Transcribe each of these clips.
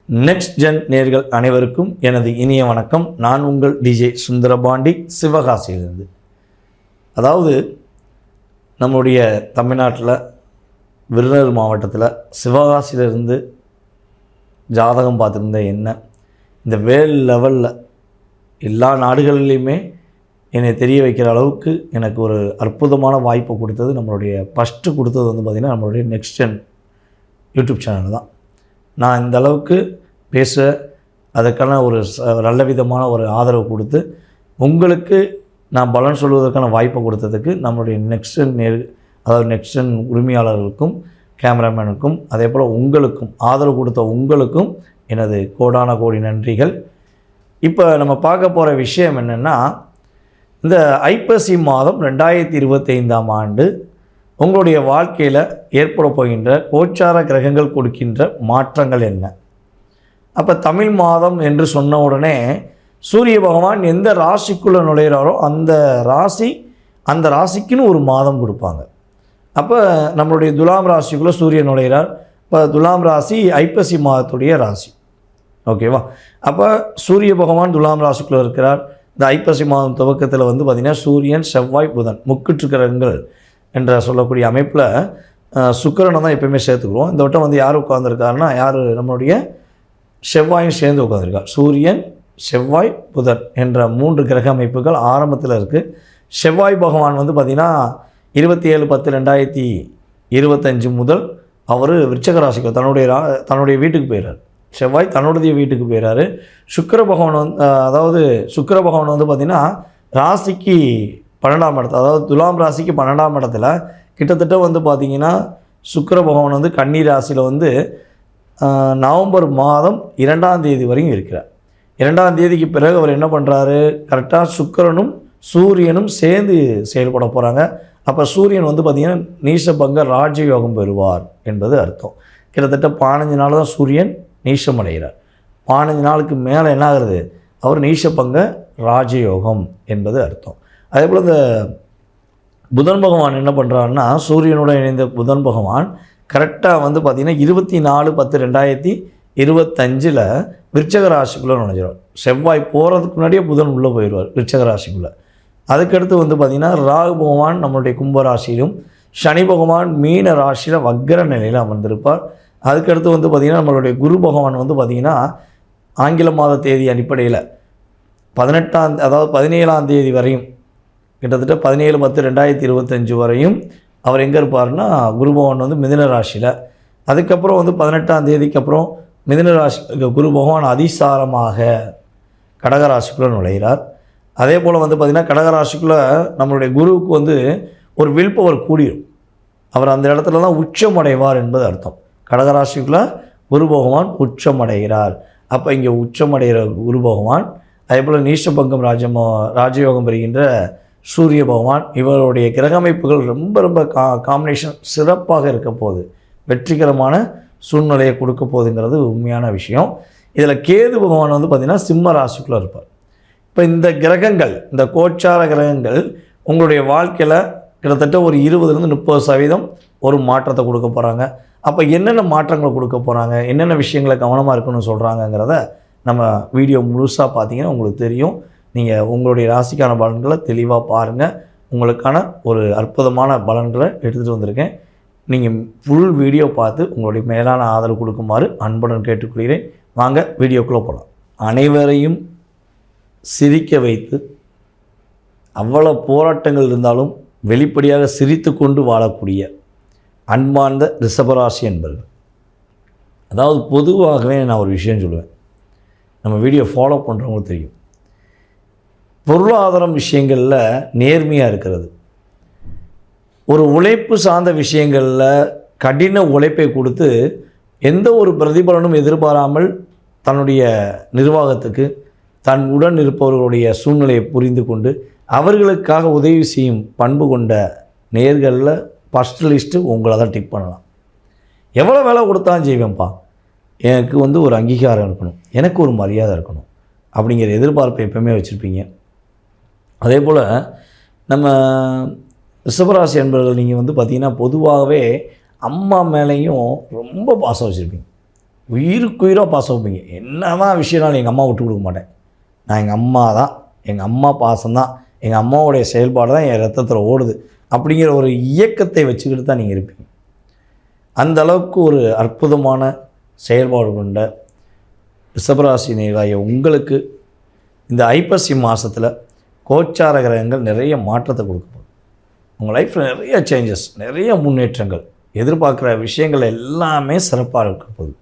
Next gen நேர்கள் அனைவருக்கும் எனது இனிய வணக்கம். நான் உங்கள் டிஜே சுந்தரபாண்டி, சிவகாசியிலிருந்து. அதாவது நம்முடைய தமிழ்நாட்டில் விருதுநகர் மாவட்டத்தில் சிவகாசியிலிருந்து ஜாதகம் பார்த்துருந்த என்ன இந்த வேர்ல்டு லெவலில் எல்லா நாடுகளிலையுமே என்னை தெரிய வைக்கிற அளவுக்கு எனக்கு ஒரு அற்புதமான வாய்ப்பை கொடுத்தது நம்மளுடைய ஃபஸ்ட்டு கொடுத்தது பார்த்திங்கன்னா நம்மளுடைய நெக்ஸ்ட் ஜென் யூடியூப் சேனல் தான். நான் இந்த அளவுக்கு பேச அதுக்கான ஒரு நல்ல விதமான ஒரு ஆதரவு கொடுத்து உங்களுக்கு நான் பலன் சொல்வதற்கான வாய்ப்பை கொடுத்ததுக்கு நம்மளுடைய நெக்ஸ்ட் ஜென் உரிமையாளர்களுக்கும் கேமராமேனுக்கும் அதே போல் உங்களுக்கும் ஆதரவு கொடுத்த உங்களுக்கும் எனது கோடான கோடி நன்றிகள். இப்போ நம்ம பார்க்க போகிற விஷயம் என்னென்னா, இந்த ஐப்பசி மாதம் 2025ஆம் ஆண்டு உங்களுடைய வாழ்க்கையில் ஏற்பட போகின்ற கோச்சார கிரகங்கள் கொடுக்கின்ற மாற்றங்கள் என்ன. அப்போ தமிழ் மாதம் என்று சொன்ன உடனே சூரிய பகவான் எந்த ராசிக்குள்ளே நுழைகிறாரோ அந்த ராசிக்குன்னு ஒரு மாதம் கொடுப்பாங்க. அப்போ நம்மளுடைய துலாம் ராசிக்குள்ளே சூரியன் நுழைகிறார். இப்போ துலாம் ராசி ஐப்பசி மாதத்துடைய ராசி, ஓகேவா? அப்போ சூரிய பகவான் துலாம் ராசிக்குள்ளே இருக்கிறார். இந்த ஐப்பசி மாதம் துவக்கத்தில் பார்த்திங்கன்னா சூரியன், செவ்வாய், புதன் முக்கிட்டு கிரகங்கள் என்ற சொல்லக்கூடிய அமைப்பில் சுக்கிரனை தான் எப்பயுமே சேர்த்துக்குவோம். இந்த வட்டம் யார் உட்காந்துருக்காருன்னா நம்மளுடைய செவ்வாயும் சேர்ந்து உட்காந்துருக்கார். சூரியன், செவ்வாய், புதன் என்ற 3 கிரக அமைப்புகள் ஆரம்பத்தில் இருக்குது. செவ்வாய் பகவான் பார்த்திங்கன்னா 27/10/2025 முதல் அவர் விருச்சிக ராசிக்கு தன்னுடைய வீட்டுக்கு போயிடுறார். செவ்வாய் தன்னுடைய வீட்டுக்கு போயிடுறாரு. சுக்கிர பகவான் சுக்கிர பகவான் பார்த்திங்கன்னா ராசிக்கு 12ஆம் இடத்துல, அதாவது துலாம் ராசிக்கு 12ஆம் இடத்துல கிட்டத்தட்ட பார்த்திங்கன்னா சுக்கிர பகவான் கன்னி ராசியில் நவம்பர் மாதம் 2ஆம் தேதி வரையும் இருக்கிறார். 2ஆம் தேதிக்கு பிறகு அவர் என்ன பண்ணுறாரு, கரெக்டாக சுக்கிரனும் சூரியனும் சேர்ந்து செயல்பட போகிறாங்க. அப்போ சூரியன் பார்த்திங்கன்னா நீசபங்க ராஜயோகம் பெறுவார் என்பது அர்த்தம். கிட்டத்தட்ட 15 நாள் தான் சூரியன் நீசம் அடைகிறார். 15 நாளுக்கு மேலே என்ன ஆகுறது, அவர் நீசபங்க ராஜயோகம் என்பது அர்த்தம். அதே போல் இந்த புதன் பகவான் என்ன பண்ணுறாருன்னா, சூரியனுடன் இணைந்த புதன் பகவான் கரெக்டாக பார்த்திங்கன்னா 24/10/2025 விருச்சிக ராசிக்குள்ளே நுழைஞ்சிடும். செவ்வாய் போகிறதுக்கு முன்னாடியே புதன் உள்ளே போயிடுவார் விருச்சிக ராசிக்குள்ளே. அதுக்கடுத்து பார்த்திங்கன்னா ராகு பகவான் நம்மளுடைய கும்பராசியிலும், சனி பகவான் மீன ராசியில் வக்ர நிலையில் அமர்ந்திருப்பார். அதுக்கடுத்து பார்த்திங்கன்னா நம்மளுடைய குரு பகவான் பார்த்திங்கன்னா ஆங்கில மாத தேதி அடிப்படையில் 17ஆம் தேதி வரையும், கிட்டத்தட்ட 17/10/2025 வரையும் அவர் எங்கே இருப்பார்னா குரு பகவான் மிதுன ராசியில். அதுக்கப்புறம் 18ஆம் தேதிக்கு அப்புறம் மிதுன ராசி குரு பகவான் அதிசாரமாக கடகராசிக்குள்ளே நுழைகிறார். அதே போல் பார்த்திங்கன்னா கடகராசிக்குள்ளே நம்மளுடைய குருவுக்கு ஒரு வில் பவர் கூடிடும். அவர் அந்த இடத்துல தான் உச்சமடைவார் என்பது அர்த்தம். கடகராசிக்குள்ளே குரு பகவான் உச்சமடைகிறார். அப்போ இங்கே உச்சமடைகிற குரு பகவான், அதே போல் நீசபங்கம் ராஜயோகம் பெறுகின்ற சூரிய பகவான், இவருடைய கிரக அமைப்புகள் ரொம்ப காம்பினேஷன் சிறப்பாக இருக்க போகுது. வெற்றிகரமான சூழ்நிலையை கொடுக்க போகுதுங்கிறது உண்மையான விஷயம். இதில் கேது பகவான் பார்த்திங்கன்னா சிம்ம ராசிக்குள்ளே இருப்பார். இப்போ இந்த கிரகங்கள், இந்த கோச்சார கிரகங்கள் உங்களுடைய வாழ்க்கையில் கிட்டத்தட்ட ஒரு 20-30% ஒரு மாற்றத்தை கொடுக்க போகிறாங்க. அப்போ என்னென்ன மாற்றங்களை கொடுக்க போகிறாங்க, என்னென்ன விஷயங்களை கவனமாக இருக்கணும்னு சொல்கிறாங்கங்கிறத நம்ம வீடியோ முழுசாக பார்த்தீங்கன்னா உங்களுக்கு தெரியும். நீங்கள் உங்களுடைய ராசிக்கான பலன்களை தெளிவாக பாருங்கள். உங்களுக்கான ஒரு அற்புதமான பலன்களை எடுத்துகிட்டு வந்திருக்கேன். நீங்கள் ஃபுல் வீடியோ பார்த்து உங்களுடைய மேலான ஆதரவு கொடுக்குமாறு அன்புடன் கேட்டுக்கொள்கிறேன். வாங்க வீடியோக்குள்ளே போகலாம். அனைவரையும் சிரிக்க வைத்து, அவ்வளோ போராட்டங்கள் இருந்தாலும் வெளிப்படையாக சிரித்து கொண்டு வாழக்கூடிய அன்பார்ந்த ரிஷபராசி என்பர்கள். அதாவது பொதுவாகவே நான் ஒரு விஷயம் சொல்லுவேன், நம்ம வீடியோ ஃபாலோ பண்ணுறவங்களுக்கு தெரியும், பொருளாதாரம் விஷயங்களில் நேர்மையாக இருக்கிறது, ஒரு உழைப்பு சார்ந்த விஷயங்களில் கடின உழைப்பை கொடுத்து எந்த ஒரு பிரதிபலனும் எதிர்பாராமல் தன்னுடைய நிர்வாகத்துக்கு தன் உடன் இருப்பவர்களுடைய சூழ்நிலையை புரிந்து கொண்டு அவர்களுக்காக உதவி செய்யும் பண்பு கொண்ட நேர்களில் ஃபஸ்ட் லிஸ்ட்டு உங்களை தான் டிக் பண்ணலாம். எவ்வளோ வேலை கொடுத்தாலும் செய்வேன்ப்பா, எனக்கு ஒரு அங்கீகாரம் இருக்கணும், எனக்கு ஒரு மரியாதை இருக்கணும் அப்படிங்கிற எதிர்பார்ப்பை எப்பவுமே வச்சுருப்பீங்க. அதே போல் நம்ம ரிஷபராசி என்பவர்கள் நீங்கள் பார்த்திங்கன்னா பொதுவாகவே அம்மா மேலேயும் ரொம்ப பாசம் வச்சுருப்பீங்க. உயிருக்குயிராக பாசம் வைப்பீங்க. என்ன தான் விஷயம்னாலும் எங்கள் அம்மா விட்டு கொடுக்க மாட்டேன், நான் எங்கள் அம்மா தான், எங்கள் அம்மா பாசம்தான், எங்கள் அம்மாவுடைய செயல்பாடு தான் என் ரத்தத்தில் ஓடுது அப்படிங்கிற ஒரு இயக்கத்தை வச்சுக்கிட்டு தான் நீங்கள் இருப்பீங்க. அந்த அளவுக்கு ஒரு அற்புதமான செயல்பாடு கொண்ட ரிஷபராசி நேயர்களாகிய உங்களுக்கு இந்த ஐப்பசி மாதத்தில் கோச்சார கிரகங்கள் நிறைய மாற்றத்தை கொடுக்க போகுது. உங்கள் லைஃப்பில் நிறைய சேஞ்சஸ், நிறைய முன்னேற்றங்கள், எதிர்பார்க்குற விஷயங்கள் எல்லாமே சிறப்பாக இருக்க போகுது.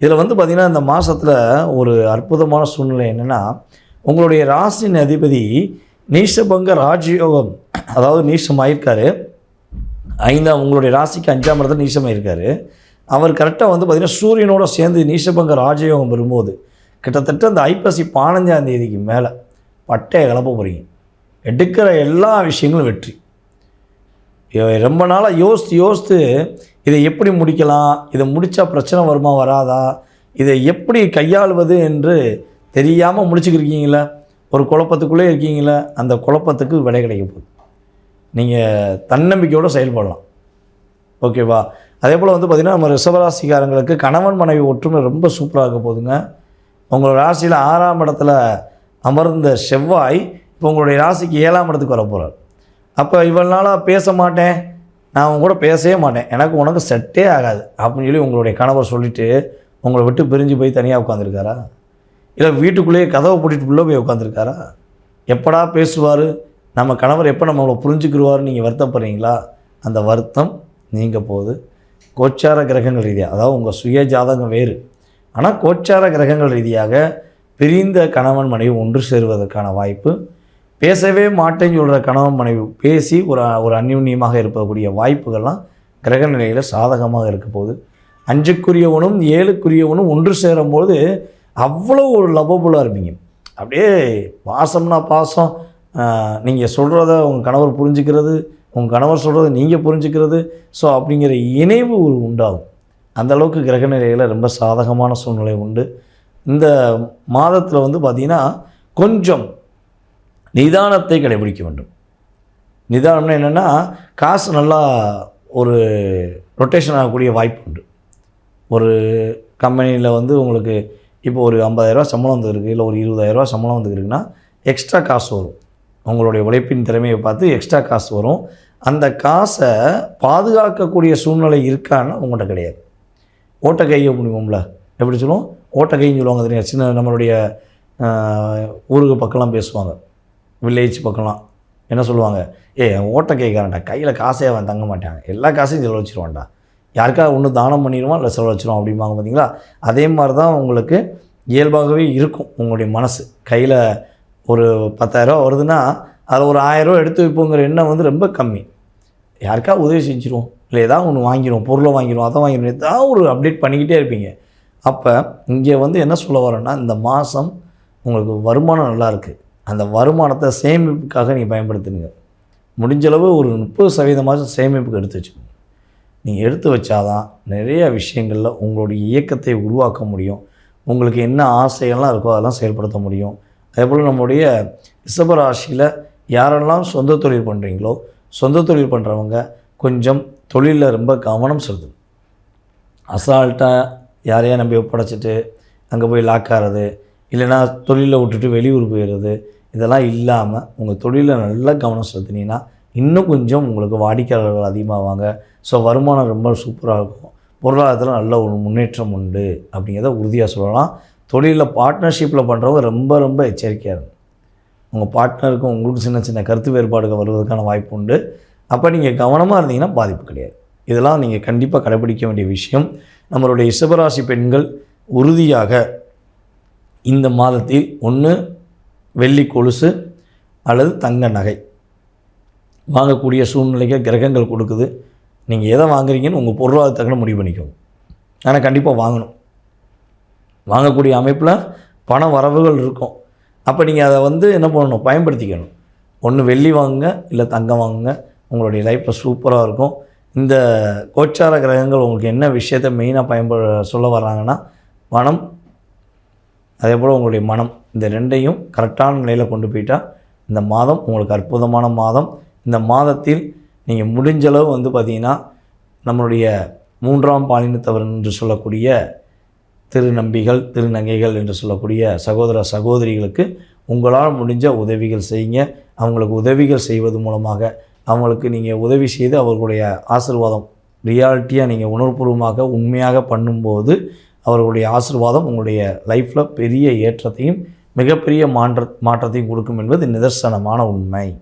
இதில் வந்து பார்த்திங்கன்னா இந்த மாதத்தில் ஒரு அற்புதமான சூழ்நிலை என்னென்னா, உங்களுடைய ராசியின் அதிபதி நீசபங்க ராஜயோகம், அதாவது நீசமாயிருக்காரு. உங்களுடைய ராசிக்கு 5ஆம் இடத்துல நீசமாயிருக்காரு. அவர் கரெக்டாக வந்து பார்த்திங்கன்னா சூரியனோடு சேர்ந்து நீசபங்க ராஜயோகம் வரும்போது கிட்டத்தட்ட அந்த ஐப்பசி 15ஆம் தேதிக்கு மேலே பட்டையை கிளப்ப போகிறீங்க. எடுக்கிற எல்லா விஷயங்களும் வெற்றி. ரொம்ப நாளாக யோசித்து இதை எப்படி முடிக்கலாம், இதை முடித்தா பிரச்சனை வருமா வராதா, இதை எப்படி கையாளுவது என்று தெரியாமல் முடிச்சுக்கிருக்கீங்களே, ஒரு குழப்பத்துக்குள்ளே இருக்கீங்களே, அந்த குழப்பத்துக்கு விடை கிடைக்க போகுது. நீங்கள் தன்னம்பிக்கையோடு செயல்படலாம். ஓகேவா? அதே போல் வந்து பார்த்திங்கன்னா நம்ம ரிஷபராசிக்காரங்களுக்கு கணவன் மனைவி ஒற்றுமை ரொம்ப சூப்பராக இருக்க போகுதுங்க. உங்களோட ராசியில் 6ஆம் இடத்துல அமர்ந்த செவ்வாய் இப்போ உங்களுடைய ராசிக்கு 7ஆம் இடத்துக்கு வர போகிறார். அப்போ இவ்வளோ நாளாக பேச மாட்டேன், நான் அவங்க கூட பேசவே மாட்டேன், எனக்கு உனக்கு செட்டே ஆகாது அப்படின்னு சொல்லி உங்களுடைய கணவர் சொல்லிவிட்டு உங்களை விட்டு பிரிஞ்சு போய் தனியாக உட்காந்துருக்காரா? இல்லை வீட்டுக்குள்ளேயே கதவை பூட்டிட்டு உள்ளே போய் உட்காந்துருக்காரா? எப்படா பேசுவார், நம்ம கணவர் எப்போ நம்மளை புரிஞ்சுக்கிடுவார்னு நீங்கள் வருத்தப்படுறீங்களா? அந்த வருத்தம் நீங்க போகுது. கோச்சார கிரகங்கள் ரீதியாக, அதாவது உங்கள் சுய ஜாதகம் வேறு, ஆனால் கோச்சார கிரகங்கள் ரீதியாக பிரிந்த கணவன் மனைவி ஒன்று சேருவதற்கான வாய்ப்பு, பேசவே மாட்டேன்னு சொல்கிற கணவன் மனைவி பேசி ஒரு அந்யுன்யமாக இருக்கக்கூடிய வாய்ப்புகள்லாம் கிரக நிலையில் சாதகமாக இருக்க போகுது. 5க்குரியவனும் 7க்குரியவனும் ஒன்று சேரும்போது அவ்வளோ ஒரு லவ்வபுளாக இருப்பீங்க. அப்படியே பாசம்னா பாசம், நீங்கள் சொல்கிறத உங்கள் கணவர் புரிஞ்சுக்கிறது, உங்கள் கணவர் சொல்கிறத நீங்கள் புரிஞ்சுக்கிறது, ஸோ அப்படிங்கிற இணைவு உண்டாகும். அந்தளவுக்கு கிரக நிலையில் ரொம்ப சாதகமான சூழ்நிலை உண்டு. இந்த மாதத்தில் வந்து பார்த்திங்கன்னா கொஞ்சம் நிதானத்தை கடைபிடிக்க வேண்டும். நிதானம்னா என்னென்னா, காசு நல்லா ஒரு ரொட்டேஷன் ஆகக்கூடிய வாய்ப்பு உண்டு. ஒரு கம்பெனியில் வந்து உங்களுக்கு இப்போ ஒரு 50,000 சம்பளம் வந்துருக்கு, இல்லை ஒரு 20,000 சம்பளம் வந்துருக்குன்னா எக்ஸ்ட்ரா காசு வரும். உங்களுடைய உழைப்பின் திறமையை பார்த்து எக்ஸ்ட்ரா காசு வரும். அந்த காசை பாதுகாக்கக்கூடிய சூழ்நிலை இருக்கான்னு உங்கள்கிட்ட கிடையாது. ஓட்ட கையை முடியும்ல, எப்படி சொல்லுவோம், ஓட்ட கைன்னு சொல்லுவாங்க தெரியும். சின்ன நம்மளுடைய ஊருக்கு பக்கம்லாம் பேசுவாங்க, வில்லேஜ் பக்கம்லாம் என்ன சொல்லுவாங்க, ஓட்ட கைக்காரன்டா, கையில் காசே அவன் தங்க மாட்டாங்க, எல்லா காசையும் செலவழிச்சிருவான்டா, யாருக்காக ஒன்று தானம் பண்ணிடுவான் இல்லை செலவழிச்சிருவான் அப்படிம்பாங்க பார்த்தீங்களா. அதே மாதிரி தான் உங்களுக்கு இயல்பாகவே இருக்கும். உங்களுடைய மனசு கையில் ஒரு 10,000 வருதுன்னா அதில் ஒரு 1,000 எடுத்து வைப்போங்கிற எண்ணம் வந்து ரொம்ப கம்மி. யாருக்காக உதவி செஞ்சுருவோம், இல்லை ஏதாவது ஒன்று வாங்கிடுவோம், பொருளை வாங்கிடுவோம், அதை வாங்கிடுவோம், ஏதாவது ஒரு அப்டேட் பண்ணிக்கிட்டே இருப்பீங்க. அப்போ இங்கே வந்து என்ன சொல்ல வரேன்னா, இந்த மாதம் உங்களுக்கு வருமானம் நல்லா இருக்குது, அந்த வருமானத்தை சேமிப்புக்காக நீங்கள் பயன்படுத்துங்க. முடிஞ்சளவு ஒரு 30% சேமிப்புக்கு எடுத்து வச்சுக்கோங்க. நீங்கள் எடுத்து வச்சாதான் நிறைய விஷயங்களில் உங்களுடைய இயக்கத்தை உருவாக்க முடியும். உங்களுக்கு என்ன ஆசைகள்லாம் இருக்கோ அதெல்லாம் செயல்படுத்த முடியும். அதேபோல் நம்முடைய ரிஷபராசியில் யாரெல்லாம் சொந்த தொழில் பண்ணுறீங்களோ, சொந்த தொழில் பண்ணுறவங்க கொஞ்சம் தொழிலில் ரொம்ப கவனம் செலுத்தணும். அசால்ட்டாக யாரையா நம்பி ஒப்படைச்சிட்டு அங்கே போய் லாக் ஆகிறது, இல்லைனா தொழிலை விட்டுட்டு வெளியூர் போயிடுறது, இதெல்லாம் இல்லாமல் உங்கள் தொழிலில் நல்லா கவனம் செலுத்தினீங்கன்னா இன்னும் கொஞ்சம் உங்களுக்கு வாடிக்கையாளர்கள் அதிகமாவாங்க. ஸோ வருமானம் ரொம்ப சூப்பராக இருக்கும். பொருளாதாரத்தில் நல்ல ஒரு முன்னேற்றம் உண்டு அப்படிங்கிறத உறுதியாக சொல்லலாம். தொழிலில் பார்ட்னர்ஷிப்பில் பண்ணுறவங்க ரொம்ப ரொம்ப எச்சரிக்கையாக இருக்கும். உங்கள் பார்ட்னருக்கும் உங்களுக்கு சின்ன சின்ன கருத்து வேறுபாடுகள் வருவதற்கான வாய்ப்பு உண்டு. அப்போ நீங்கள் கவனமாக இருந்தீங்கன்னா பாதிப்பு கிடையாது. இதெல்லாம் நீங்கள் கண்டிப்பாக கடைபிடிக்க வேண்டிய விஷயம். நம்மளுடைய ரிஷபராசி பெண்கள் உறுதியாக இந்த மாதத்தில் ஒன்று வெள்ளி கொலுசு அல்லது தங்க நகை வாங்கக்கூடிய சூழ்நிலைக்கு கிரகங்கள் கொடுக்குது. நீங்கள் எதை வாங்குறீங்கன்னு உங்கள் பொருளாதாரத்துக்கு முடிவு பண்ணிக்கோங்க. ஆனால் கண்டிப்பாக வாங்கணும். வாங்கக்கூடிய அமைப்பில் பண வரவுகள் இருக்கும். அப்போ நீங்கள் அதை வந்து என்ன பண்ணணும், பயன்படுத்திக்கணும். ஒன்று வெள்ளி வாங்குங்க, இல்லை தங்கம் வாங்குங்க. உங்களுடைய லைஃப்பில் சூப்பராக இருக்கும். இந்த கோச்சார கிரகங்கள் உங்களுக்கு என்ன விஷயத்தை மெயினாக சொல்ல வர்றாங்கன்னா, பணம், அதே போல் உங்களுடைய மனம், இந்த ரெண்டையும் கரெக்டான நிலையில் கொண்டு போயிட்டால் இந்த மாதம் உங்களுக்கு அற்புதமான மாதம். இந்த மாதத்தில் நீங்கள் முடிஞ்சளவு வந்து பார்த்திங்கன்னா நம்மளுடைய 3ஆம் பாலினத்தவர் என்று சொல்லக்கூடிய திருநம்பிகள் திருநங்கைகள் என்று சொல்லக்கூடிய சகோதர சகோதரிகளுக்கு உங்களால் முடிஞ்ச உதவிகள் செய்யுங்க. அவங்களுக்கு உதவிகள் செய்வது மூலமாக அவங்களுக்கு நீங்கள் உதவி செய்து அவர்களுடைய ஆசீர்வாதம் ரியாலிட்டியாக நீங்கள் உணர்வுபூர்வமாக உண்மையாக பண்ணும்போது அவர்களுடைய ஆசீர்வாதம் உங்களுடைய லைஃப்பில் பெரிய ஏற்றத்தையும் மிகப்பெரிய மாற்றத்தையும் கொடுக்கும் என்பது நிதர்சனமான உண்மை.